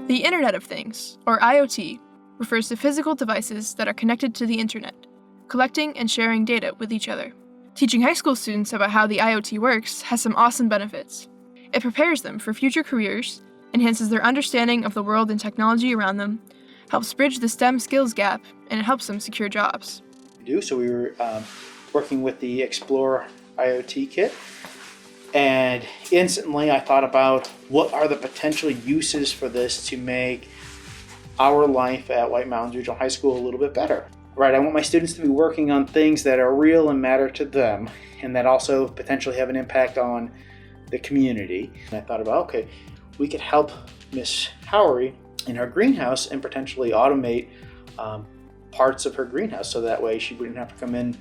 The Internet of Things, or IoT, refers to physical devices that are connected to the internet, collecting and sharing data with each other. Teaching high school students about how the IoT works has some awesome benefits. It prepares them for future careers, enhances their understanding of the world and technology around them, helps bridge the STEM skills gap, and it helps them secure jobs. So we were working with the Explore IoT kit, and instantly I thought about what are the potential uses for this to make our life at White Mountains Regional High School a little bit better. Right, I want my students to be working on things that are real and matter to them, and that also potentially have an impact on the community. And I thought about, okay, we could help Miss Howery in her greenhouse and potentially automate parts of her greenhouse, so that way she wouldn't have to come in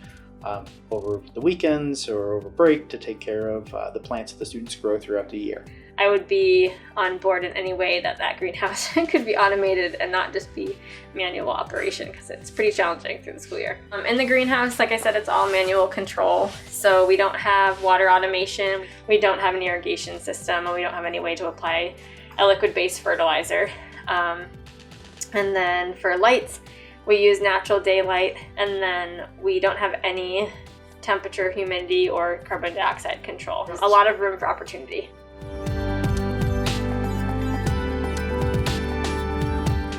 over the weekends or over break to take care of the plants that the students grow throughout the year. I would be on board in any way that greenhouse could be automated and not just be manual operation, because it's pretty challenging through the school year. In the greenhouse, like I said, it's all manual control. So we don't have water automation, we don't have an irrigation system, and we don't have any way to apply a liquid-based fertilizer. And then for lights, we use natural daylight, and then we don't have any temperature, humidity, or carbon dioxide control. A lot of room for opportunity.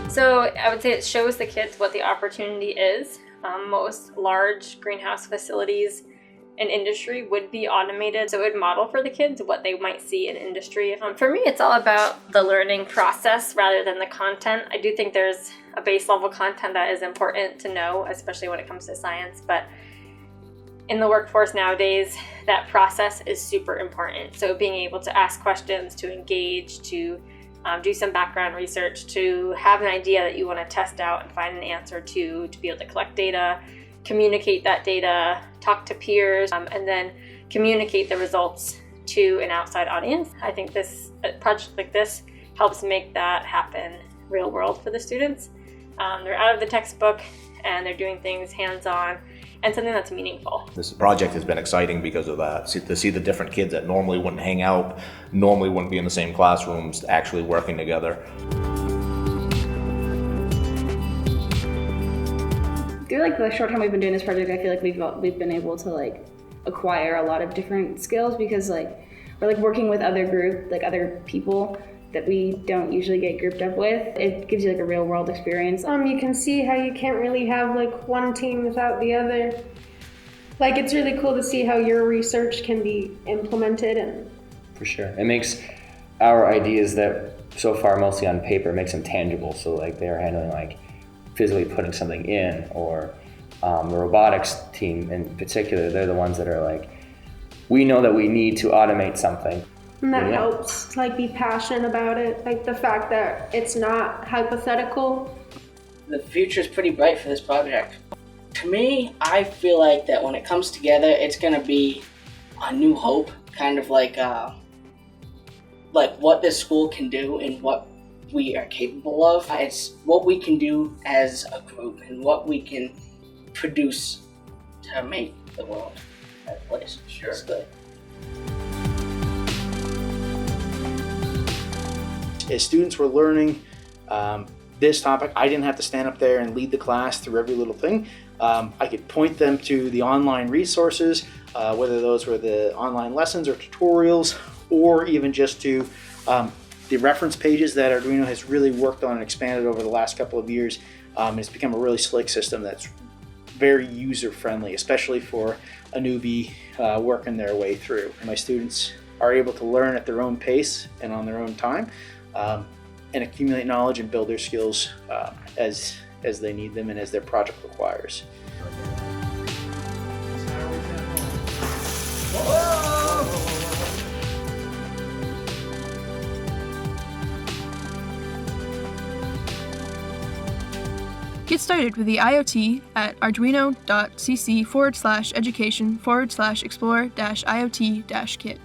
So I would say it shows the kids what the opportunity is. Most large greenhouse facilities in industry would be automated, so it would model for the kids what they might see in industry. For me, it's all about the learning process rather than the content. I do think there's a base level content that is important to know, especially when it comes to science, but in the workforce nowadays, that process is super important. So being able to ask questions, to engage, to do some background research, to have an idea that you want to test out and find an answer to be able to collect data, communicate that data, talk to peers, and then communicate the results to an outside audience. I think a project like this helps make that happen real world for the students. They're out of the textbook and they're doing things hands-on and something that's meaningful. This project has been exciting because of that. To see the different kids that normally wouldn't hang out, normally wouldn't be in the same classrooms, actually working together. Through like the short time we've been doing this project, I feel like we've been able to like acquire a lot of different skills, because like we're like working with other people that we don't usually get grouped up with. It gives you like a real world experience. You can see how you can't really have like one team without the other. Like it's really cool to see how your research can be implemented. And for sure, it makes our ideas that so far mostly on paper, makes them tangible. So like they're handling like physically putting something in, or the robotics team in particular, they're the ones that are like, we know that we need to automate something. And that helps to like be passionate about it, like the fact that it's not hypothetical. The future is pretty bright for this project. To me, I feel like that when it comes together, it's going to be a new hope, kind of like what this school can do and what we are capable of. It's what we can do as a group and what we can produce to make the world a better place. Sure. It's good. As students were learning this topic, I didn't have to stand up there and lead the class through every little thing. I could point them to the online resources, whether those were the online lessons or tutorials, or even just to the reference pages that Arduino has really worked on and expanded over the last couple of years. It's become a really slick system that's very user-friendly, especially for a newbie working their way through. My students are able to learn at their own pace and on their own time, and accumulate knowledge and build their skills as they need them and as their project requires. Get started with the IoT at arduino.cc/education/explore-IoT-kit.